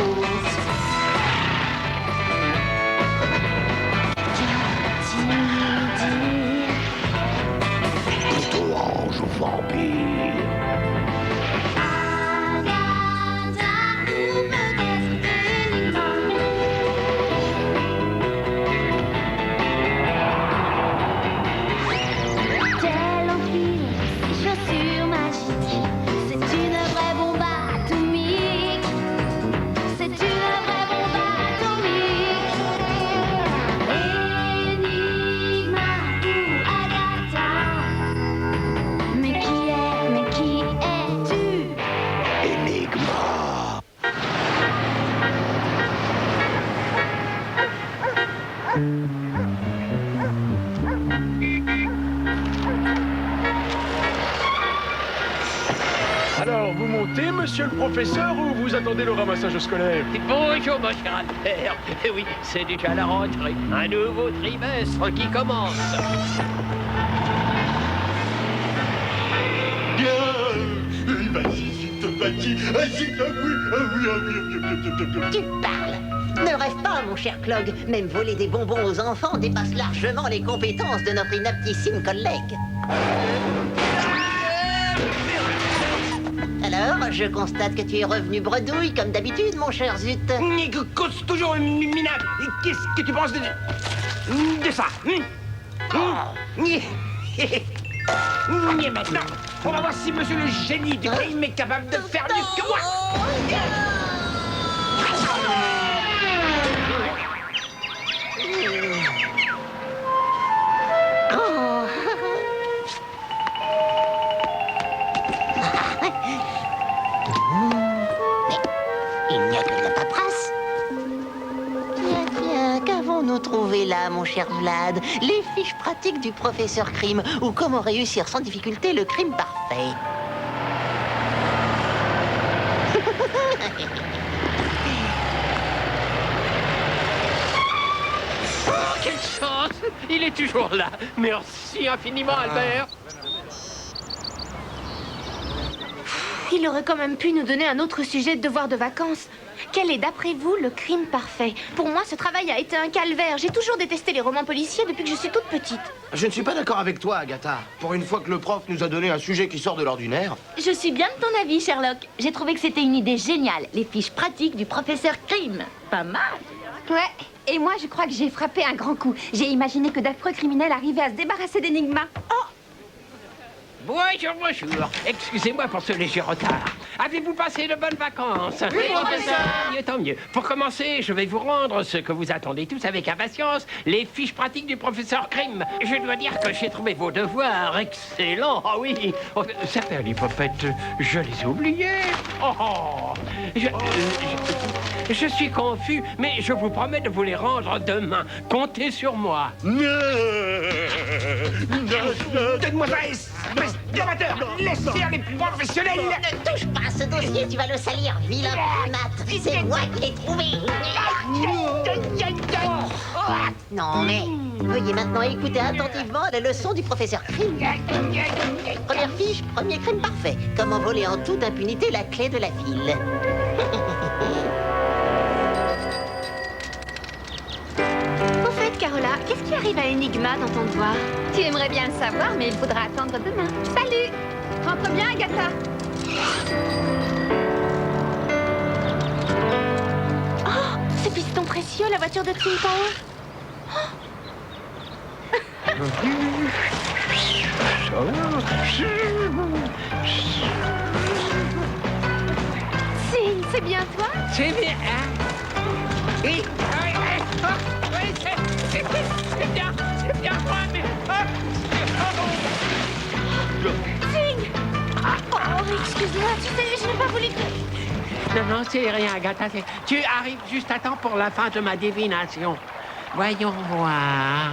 course. Qu'as-tu dit? Plutôt ange ou vampire. Alors, vous montez, monsieur le professeur, ou vous attendez le ramassage scolaire? Bonjour, mon cher Albert. Eh oui, c'est déjà la rentrée. Un nouveau trimestre qui commence. Vas-y, s'il te plaît, s'il te plaît. Tu parles. Ne rêve pas, mon cher Clog. Même voler des bonbons aux enfants dépasse largement les compétences de notre inaptissime collègue. Alors, je constate que tu es revenu bredouille, comme d'habitude, mon cher Zut. Cause toujours minable. Qu'est-ce que tu penses de ça Et maintenant, on va voir si monsieur le génie du crime est capable de faire mieux que moi. Il n'y a que de la paperasse. Tiens, qu'avons-nous trouvé là, mon cher Vlad? Les fiches pratiques du professeur Crime, ou comment réussir sans difficulté le crime parfait. Oh, quelle chance! Il est toujours là. Merci infiniment, Albert. Il aurait quand même pu nous donner un autre sujet de devoir de vacances. Quel est, d'après vous, le crime parfait? Pour moi, ce travail a été un calvaire. J'ai toujours détesté les romans policiers depuis que je suis toute petite. Je ne suis pas d'accord avec toi, Agatha. Pour une fois que le prof nous a donné un sujet qui sort de l'ordinaire. Je suis bien de ton avis, Sherlock. J'ai trouvé que c'était une idée géniale. Les fiches pratiques du professeur Crime. Pas mal. Ouais, et moi, je crois que j'ai frappé un grand coup. J'ai imaginé que d'affreux criminels arrivaient à se débarrasser d'Enigma. Oh! Bonjour, bonjour. Excusez-moi pour ce léger retard. Avez-vous passé de bonnes vacances? Oui, professeur. Tant mieux, tant mieux. Pour commencer, je vais vous rendre ce que vous attendez tous avec impatience, les fiches pratiques du professeur Crime. Je dois dire que j'ai trouvé vos devoirs excellents. Ah oui, oh, certains l'hypopète, je les ai oubliés. Oh, je suis confus, mais je vous promets de vous les rendre demain. Comptez sur moi. Donne-moi ça, amateur. Laisse faire les professionnels. Ne touche pas à ce dossier, tu vas le salir, vilain primate. C'est moi qui l'ai trouvé. Non, mais veuillez maintenant écouter attentivement la leçon du professeur Crime. Première fiche, premier crime parfait. Comment voler en toute impunité la clé de la ville. Au fait, Carola, qu'est-ce qui arrive à Enigma dans ton devoir? Tu aimerais bien le savoir, mais il faudra attendre demain. Salut! Rentre bien, Agatha. Oh, ce piston précieux, la voiture de Twin Tower. Signe, c'est bien toi? C'est bien, hein? Oui, c'est bien moi, mais... Signe! Oh, excuse-moi, tu sais, je n'ai pas voulu te... Non, non, c'est rien, Agatha. Tu arrives juste à temps pour la fin de ma divination. Voyons voir.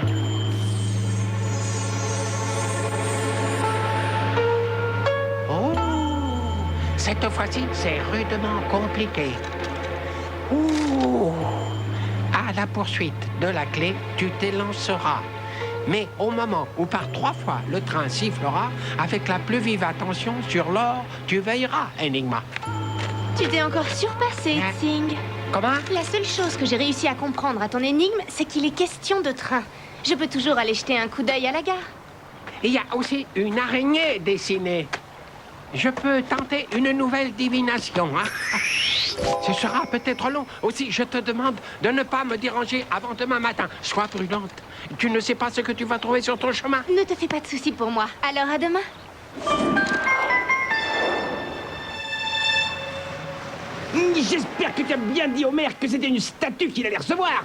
Oh! Cette fois-ci, c'est rudement compliqué. Ouh! À la poursuite de la clé, tu t'élanceras. Mais au moment où par 3 fois le train sifflera, avec la plus vive attention sur l'or, tu veilleras, Enigma. Tu t'es encore surpassé, Tsing. Comment? La seule chose que j'ai réussi à comprendre à ton énigme, c'est qu'il est question de train. Je peux toujours aller jeter un coup d'œil à la gare. Il y a aussi une araignée dessinée. Je peux tenter une nouvelle divination, hein? Ce sera peut-être long. Aussi, je te demande de ne pas me déranger avant demain matin. Sois prudente. Tu ne sais pas ce que tu vas trouver sur ton chemin. Ne te fais pas de soucis pour moi. Alors à demain. J'espère que tu as bien dit au maire que c'était une statue qu'il allait recevoir.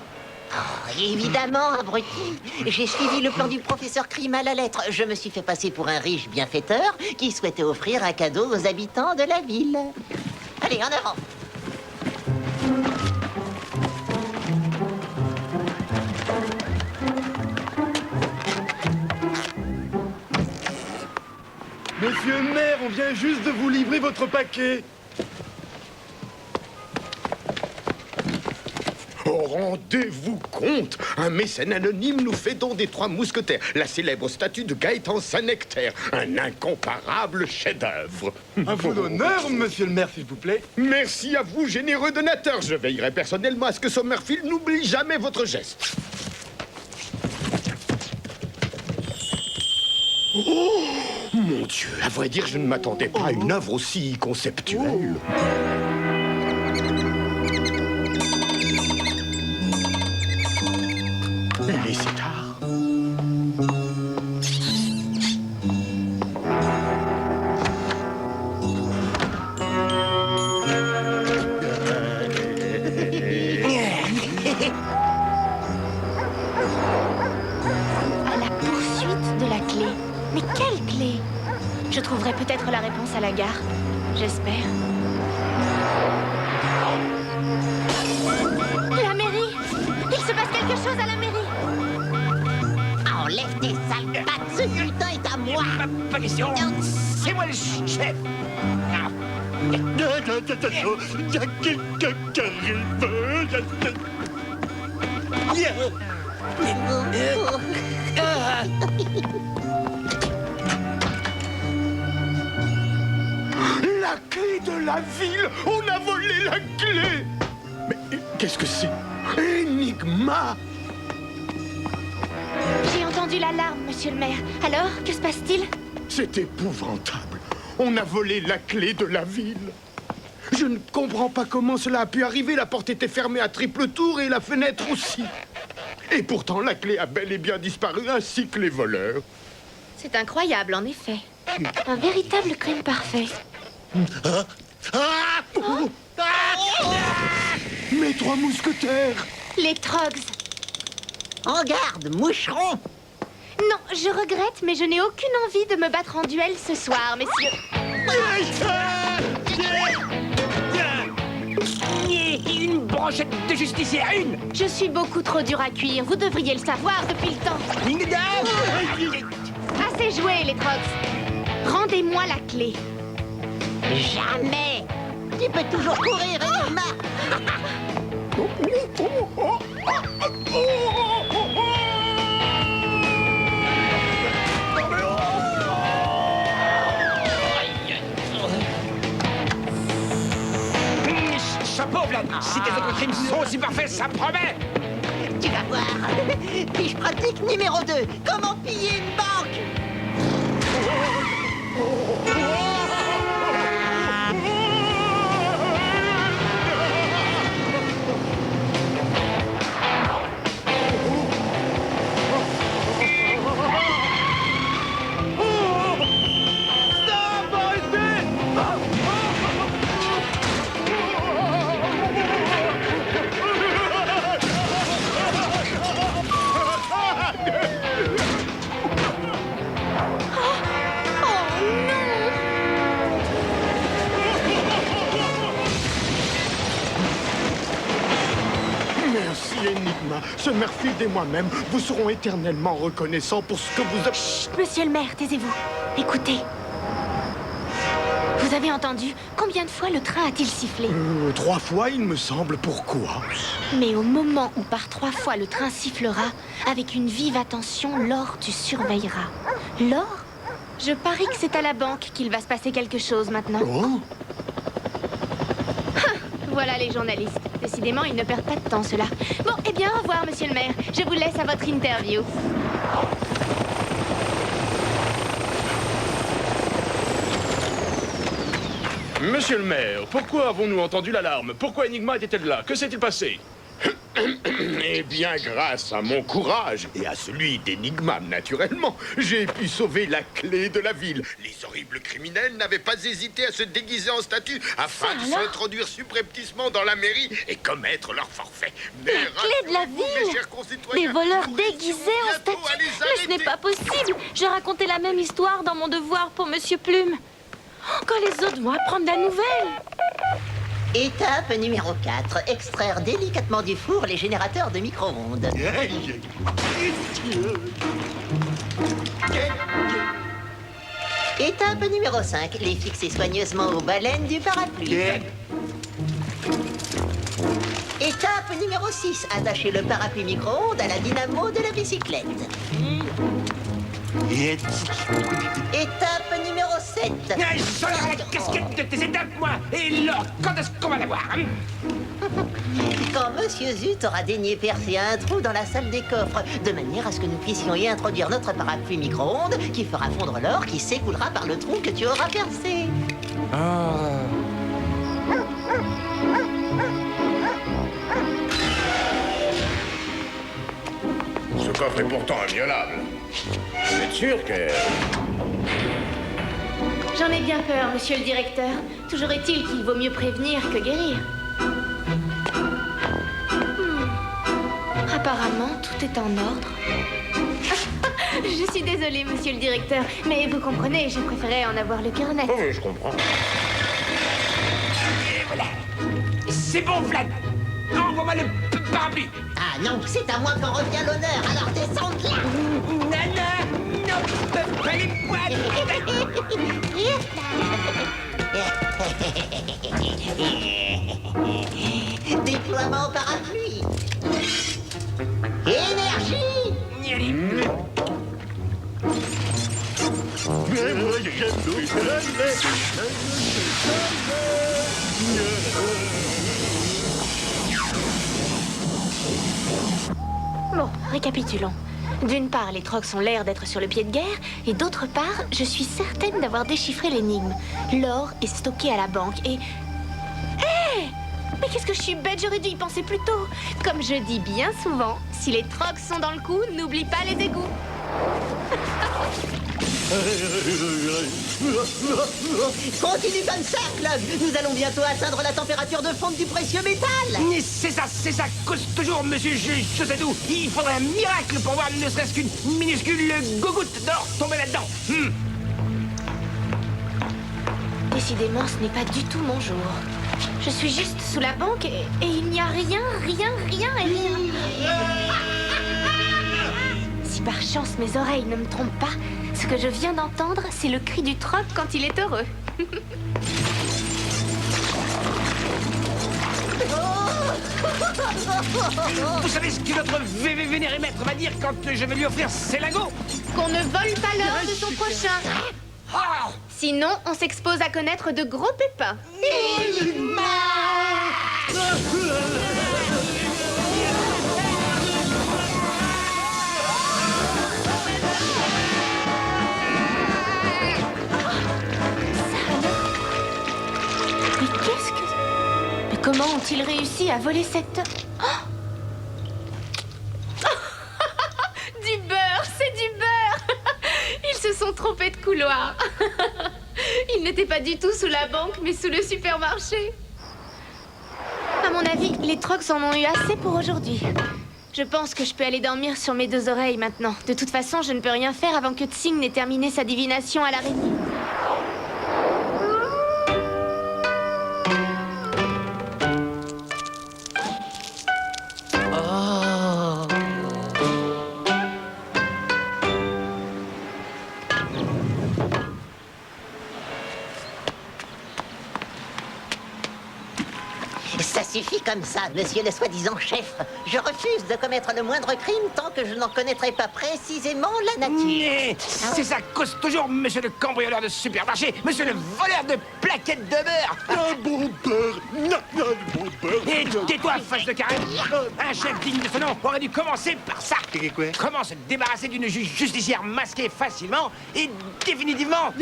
Évidemment, abruti. J'ai suivi le plan du professeur Krim à la lettre. Je me suis fait passer pour un riche bienfaiteur qui souhaitait offrir un cadeau aux habitants de la ville. Allez, en avant. Monsieur le maire, on vient juste de vous livrer votre paquet. Oh, rendez-vous compte, un mécène anonyme nous fait don des 3 mousquetaires, la célèbre statue de Gaëtan Saint-Nectaire, un incomparable chef-d'œuvre. Un peu d'honneur, monsieur le maire, s'il vous plaît. Merci à vous, généreux donateur. Je veillerai personnellement à ce que Sommerfield n'oublie jamais votre geste. Oh, mon Dieu, à vrai dire, je ne m'attendais pas à une œuvre aussi conceptuelle. Les sitars. À la poursuite de la clé. Mais quelle clé? Je trouverai peut-être la réponse à la gare. J'espère. La mairie! Il se passe quelque chose à la mairie! Enlève tes sales pattes, ce bulletin est à moi. Pas question. C'est moi le chef. Il y a quelqu'un qui arrive. La clé de la ville! On a volé la clé! Mais qu'est-ce que c'est? Enigma! J'ai entendu l'alarme, monsieur le maire. Alors, que se passe-t-il? C'est épouvantable. On a volé la clé de la ville. Je ne comprends pas comment cela a pu arriver. La porte était fermée à triple tour et la fenêtre aussi. Et pourtant, la clé a bel et bien disparu, ainsi que les voleurs. C'est incroyable, en effet. Un véritable crime parfait. Mes 3 mousquetaires! Les Trogs. En garde, moucheron. Non, je regrette, mais je n'ai aucune envie de me battre en duel ce soir, messieurs. Une brochette de justicière, une. Je suis beaucoup trop dur à cuire. Vous devriez le savoir depuis le temps. Assez joué, les Trogs. Rendez-moi la clé. Jamais. Tu peux toujours courir, Enigma. Chapeau, Vlad. Si tes autres crimes sont aussi parfaits, ça promet. Tu vas voir. Fiche pratique numéro 2. Comment piller une banque? Merci, Enigma. Sommerfield et moi-même vous serons éternellement reconnaissants pour ce que vous avez... Chut, monsieur le maire, taisez-vous. Écoutez. Vous avez entendu? Combien de fois le train a-t-il sifflé? 3 fois, il me semble. Pourquoi? Mais au moment où par 3 fois le train sifflera, avec une vive attention, Laure, tu surveilleras. Laure? Je parie que c'est à la banque qu'il va se passer quelque chose maintenant. Oh. Voilà les journalistes. Décidément, ils ne perdent pas de temps, ceux-là. Bon, eh bien, au revoir, monsieur le maire. Je vous laisse à votre interview. Monsieur le maire, pourquoi avons-nous entendu l'alarme? Pourquoi Enigma était-elle là? Que s'est-il passé? Eh bien, grâce à mon courage et à celui d'Enigma, naturellement, j'ai pu sauver la clé de la ville. Les horribles criminels n'avaient pas hésité à se déguiser en statue afin de s'introduire subrepticement dans la mairie et commettre leur forfait. Mais clé de la ville? mes chers concitoyens, Des voleurs nous déguisés réussirons en bientôt à statue. les Mais ce n'est arrêter. pas possible. J'ai raconté la même histoire dans mon devoir pour Monsieur Plume. Oh, quand les autres vont apprendre la nouvelle. Étape numéro 4. Extraire délicatement du four les générateurs de micro-ondes. Étape numéro 5. Les fixer soigneusement aux baleines du parapluie. Étape numéro 6. Attacher le parapluie micro-ondes à la dynamo de la bicyclette. Étape numéro 7. J'enlève la casquette de tes étapes, moi. Et là, quand est-ce qu'on va la voir, hein? Quand Monsieur Zut aura daigné percer un trou dans la salle des coffres, de manière à ce que nous puissions y introduire notre parapluie micro-ondes qui fera fondre l'or qui s'écoulera par le trou que tu auras percé. Ce coffre est pourtant inviolable. Vous êtes sûr que... J'en ai bien peur, monsieur le directeur. Toujours est-il qu'il vaut mieux prévenir que guérir. Apparemment, tout est en ordre. Je suis désolée, monsieur le directeur, mais vous comprenez, je préférais en avoir le cœur net. Oh oui, je comprends. Et voilà. C'est bon, Vlad. Envoie-moi le parapluie. Ah non, c'est à moi qu'en revient l'honneur, alors descends de là. Nana, non, pas les poils. Déploiement parapluie. Énergie. Bon, récapitulons. D'une part, les trocs ont l'air d'être sur le pied de guerre, et d'autre part, je suis certaine d'avoir déchiffré l'énigme. L'or est stocké à la banque, et... Hé! Mais qu'est-ce que je suis bête, j'aurais dû y penser plus tôt. Comme je dis bien souvent, si les trocs sont dans le coup, n'oublie pas les égouts. Continue comme ça, Club. Nous allons bientôt atteindre la température de fonte du précieux métal. C'est ça, cause toujours, monsieur, je sais tout. Il faudrait un miracle pour voir ne serait-ce qu'une minuscule gougoute d'or tomber là-dedans. Décidément, ce n'est pas du tout mon jour. Je suis juste sous la banque et il n'y a rien. Si par chance mes oreilles ne me trompent pas, ce que je viens d'entendre, c'est le cri du troc quand il est heureux. Vous savez ce que notre vénéré maître va dire quand je vais lui offrir ses lingots? Qu'on ne vole pas l'or de son prochain. Sinon, on s'expose à connaître de gros pépins. Mais qu'est-ce que... Mais comment ont-ils réussi à voler cette... Oh! Du beurre, c'est du beurre. Ils se sont trompés de couloir. Ils n'étaient pas du tout sous la banque, mais sous le supermarché. À mon avis, les trocs en ont eu assez pour aujourd'hui. Je pense que je peux aller dormir sur mes deux oreilles maintenant. De toute façon, je ne peux rien faire avant que Tsing n'ait terminé sa divination à l'araignée. Ça suffit comme ça, monsieur le soi-disant chef. Je refuse de commettre le moindre crime tant que je n'en connaîtrai pas précisément la nature. C'est ça cause toujours, monsieur le cambrioleur de supermarché, monsieur le voleur de plaquettes de beurre. Un bon beurre. Non, un bon beurre. Et tais-toi, face de carême. Un chef digne de ce nom aurait dû commencer par ça. Quoi? Comment se débarrasser d'une justicière masquée facilement et définitivement.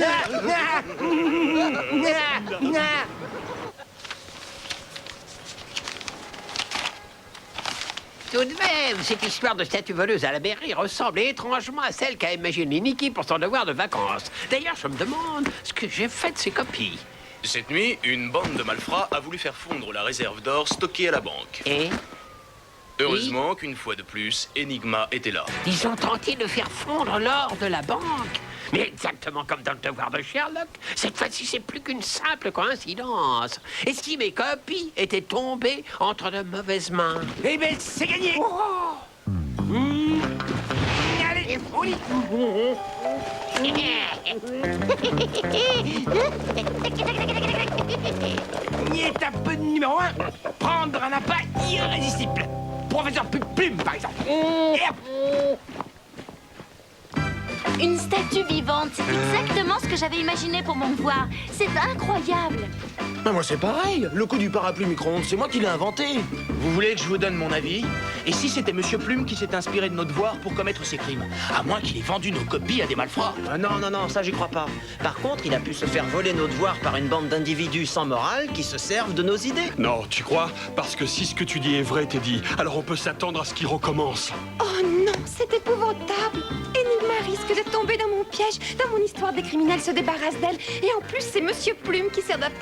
Tout de même, cette histoire de statue voleuse à la mairie ressemble étrangement à celle qu'a imaginée Nikki pour son devoir de vacances. D'ailleurs, je me demande ce que j'ai fait de ces copies. Cette nuit, une bande de malfrats a voulu faire fondre la réserve d'or stockée à la banque. Et Heureusement qu'une fois de plus, Enigma était là. ils ont tenté de faire fondre l'or de la banque. Mais exactement comme dans le devoir de Sherlock, cette fois-ci, c'est plus qu'une simple coïncidence. Et si mes copies étaient tombées entre de mauvaises mains? Eh ben, c'est gagné. Allez, au lit. Étape numéro 1, prendre un appât irrésistible. Professeur Plume, par exemple. Et hop. Une statue vivante, c'est exactement ce que j'avais imaginé pour mon devoir. C'est incroyable. Ben moi c'est pareil, le coup du parapluie micro-ondes, c'est moi qui l'ai inventé. Vous voulez que je vous donne mon avis? Et si c'était Monsieur Plume qui s'est inspiré de nos devoirs pour commettre ces crimes? À moins qu'il ait vendu nos copies à des malfrats. Ah non, ça j'y crois pas. Par contre, il a pu se faire voler nos devoirs par une bande d'individus sans morale qui se servent de nos idées. Non, tu crois? Parce que si ce que tu dis est vrai, Teddy, alors on peut s'attendre à ce qu'il recommence. Oh non, c'est épouvantable. Enigma risque de tomber dans mon piège. Dans mon histoire, des criminels se débarrassent d'elle. Et en plus, c'est Monsieur Plume qui sert d'appât.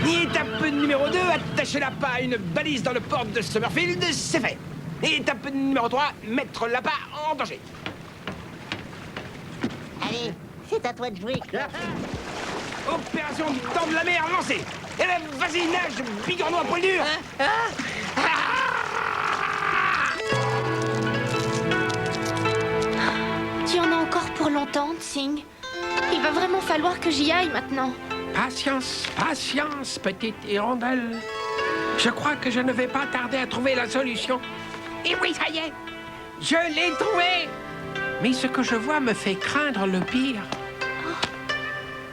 Étape numéro 2, attacher l'appât à une balise dans le port de Summerfield, c'est fait. Étape numéro 3, mettre l'appât en danger. Allez, c'est à toi de jouer. Opération Dents de la mer lancée. Eh ben, vas-y, nage, bigorneau à poil dur. Tu en as encore pour longtemps, Tsing. Il va vraiment falloir que j'y aille maintenant. Patience, patience, petite hirondelle. Je crois que je ne vais pas tarder à trouver la solution. Et oui, ça y est, je l'ai trouvé. Mais ce que je vois me fait craindre le pire.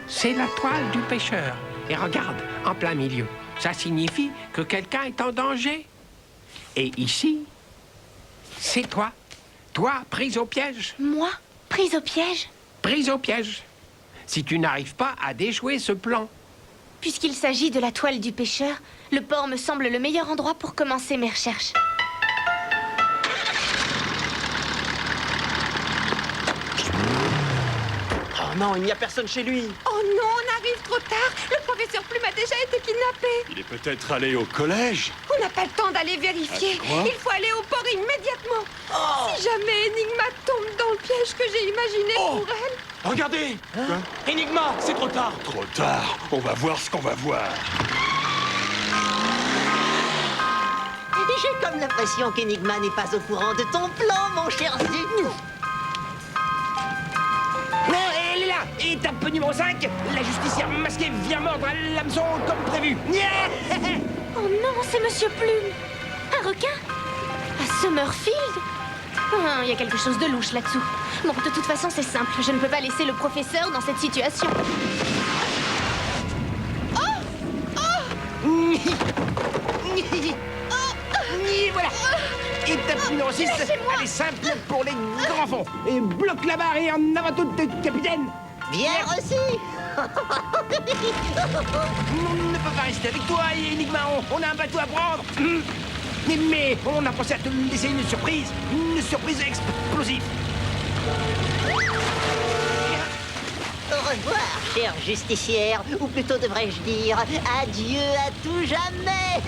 C'est la toile du pêcheur. Et regarde, en plein milieu. Ça signifie que quelqu'un est en danger. Et ici, c'est toi. Toi, prise au piège. Moi? Prise au piège? Prise au piège. Si tu n'arrives pas à déjouer ce plan. Puisqu'il s'agit de la toile du pêcheur, le port me semble le meilleur endroit pour commencer mes recherches. Oh non, il n'y a personne chez lui. Oh non, on arrive trop tard. Le professeur Plume a déjà été kidnappé. Il est peut-être allé au collège. On n'a pas le temps d'aller vérifier. Il faut aller au port immédiatement. Si jamais Enigma tombe dans le piège que j'ai imaginé pour elle. Regardez! Enigma, c'est trop tard! Trop tard, on va voir ce qu'on va voir. J'ai comme l'impression qu'Enigma n'est pas au courant de ton plan, mon cher Zut. Non, elle est là. Étape numéro 5, la justicière masquée vient mordre à l'hameçon comme prévu. Oh non, c'est Monsieur Plume. Un requin? À Summerfield? Il y a quelque chose de louche là-dessous. Bon, de toute façon, c'est simple. Je ne peux pas laisser le professeur dans cette situation. Et voilà. Étape numéro 6, elle est simple pour les grands fonds. Et bloque la barre et en avant toute, capitaine. Bien reçu. On ne peut pas rester avec toi, Enigma. On a un bateau à prendre. Mais on a pensé à te laisser une surprise explosive. Au revoir, chère justicière. Ou plutôt devrais-je dire adieu à tout jamais.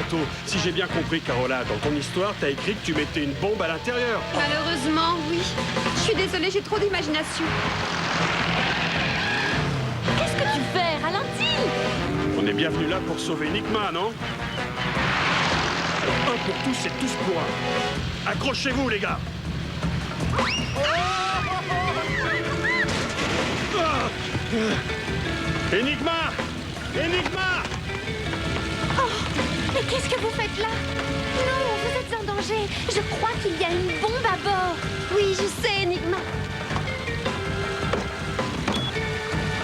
bateau. Si j'ai bien compris, Carola, dans ton histoire, t'as écrit que tu mettais une bombe à l'intérieur. Malheureusement, oui. Je suis désolée, j'ai trop d'imagination. Qu'est-ce que tu fais? Ralentis! On est bien venu là pour sauver Enigma, non? Alors, un pour tous et tous pour un. Accrochez-vous, les gars! Enigma! Enigma! Oh, mais qu'est-ce que vous faites là? Non, vous êtes en danger. Je crois qu'il y a une bombe à bord. Oui, je sais, Enigma.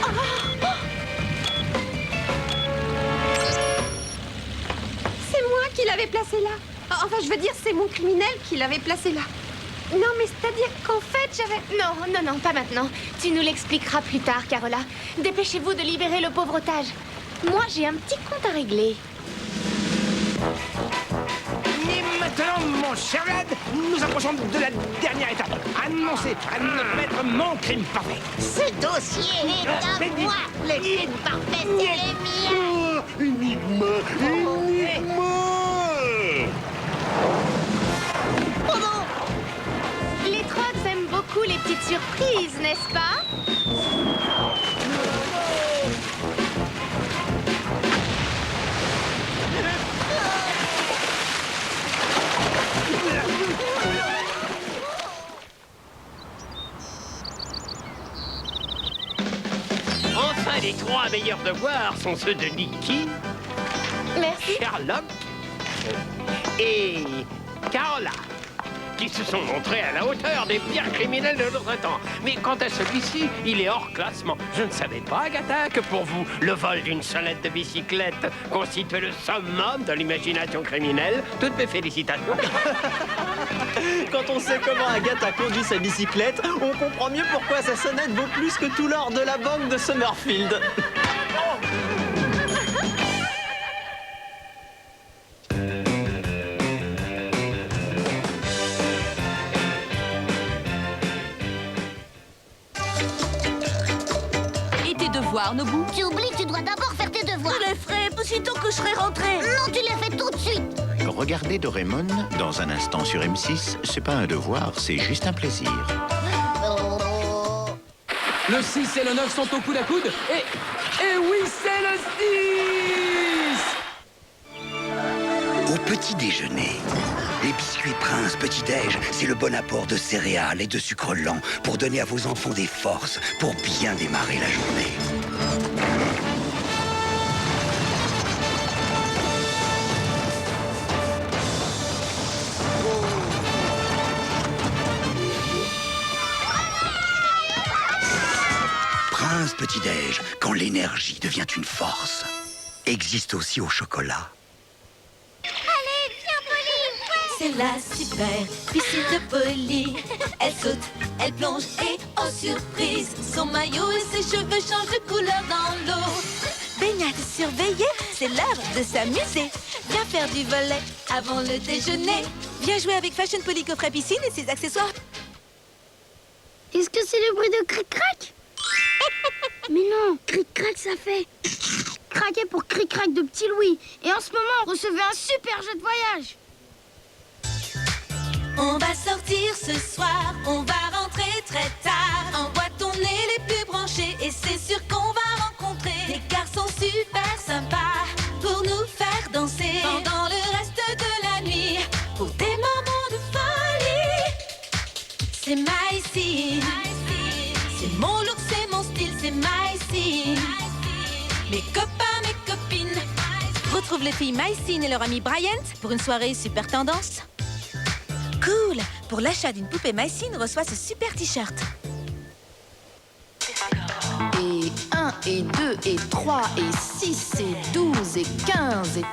Oh, oh. C'est moi qui l'avais placé là. Enfin, je veux dire, c'est mon criminel qui l'avait placé là. Non, mais c'est-à-dire qu'en fait, j'avais... Non, non, non, pas maintenant. Tu nous l'expliqueras plus tard, Carola. Dépêchez-vous de libérer le pauvre otage. Moi, j'ai un petit compte à régler. Et maintenant, mon cher Vlad, nous approchons de la dernière étape. Annoncer, admettre mon crime parfait. Ce dossier est à moi. Le crime parfait, c'est le mien. Oh, Enigma! Enigma! Oh non! Les Trogs aiment beaucoup les petites surprises, n'est-ce pas? Enfin, les trois meilleurs devoirs sont ceux de Nicky, Merci. Sherlock et Carola, qui se sont montrés à la hauteur des pires criminels de notre temps. Mais quant à celui-ci, il est hors classement. Je ne savais pas, Agatha, que pour vous, le vol d'une sellette de bicyclette constituait le summum de l'imagination criminelle. Toutes mes félicitations. Quand on sait comment Agathe a conduit sa bicyclette, on comprend mieux pourquoi sa sonnette vaut plus que tout l'or de la banque de Summerfield. Et tes devoirs, Nobu? Tu oublies que tu dois d'abord faire tes devoirs. Je les ferai aussitôt que je serai rentrée. Non, tu les fais tout de suite. Regardez Doraemon dans un instant sur M6, c'est pas un devoir, c'est juste un plaisir. Le 6 et le 9 sont au coude à coude. Et oui, c'est le 6! Au petit déjeuner, les biscuits Prince Petit-Déj, c'est le bon apport de céréales et de sucre lent pour donner à vos enfants des forces pour bien démarrer la journée. Prince Petit-Déj, quand l'énergie devient une force, existe aussi au chocolat. Allez, viens, Polly. C'est la super piscine de Polly. Elle saute, elle plonge et en surprise, son maillot et ses cheveux changent de couleur dans l'eau. Baignade surveillée, c'est l'heure de s'amuser. Viens faire du volet avant le déjeuner. Viens jouer avec Fashion Polly coffret piscine et ses accessoires. Est-ce que c'est le bruit de cric-crac? Mais non, cric-crac, ça fait craquer pour cric-crac de Petit Louis. Et en ce moment, on recevait un super jeu de voyage. On va sortir ce soir, on va rentrer très tard. En boîte, on est les plus branchés et c'est sûr qu'on va rencontrer des garçons super sympas pour nous faire danser pendant le reste de la nuit pour des moments de folie. C'est my scene, c'est mon look, c'est mon style, c'est my scene. Mes copains, mes copines, retrouve les filles My Scene et leur ami Bryant pour une soirée super tendance. Cool! Pour l'achat d'une poupée My Scene, reçoit ce super t-shirt. Et 1, et 2, et 3, et 6, et 12, et 15, et...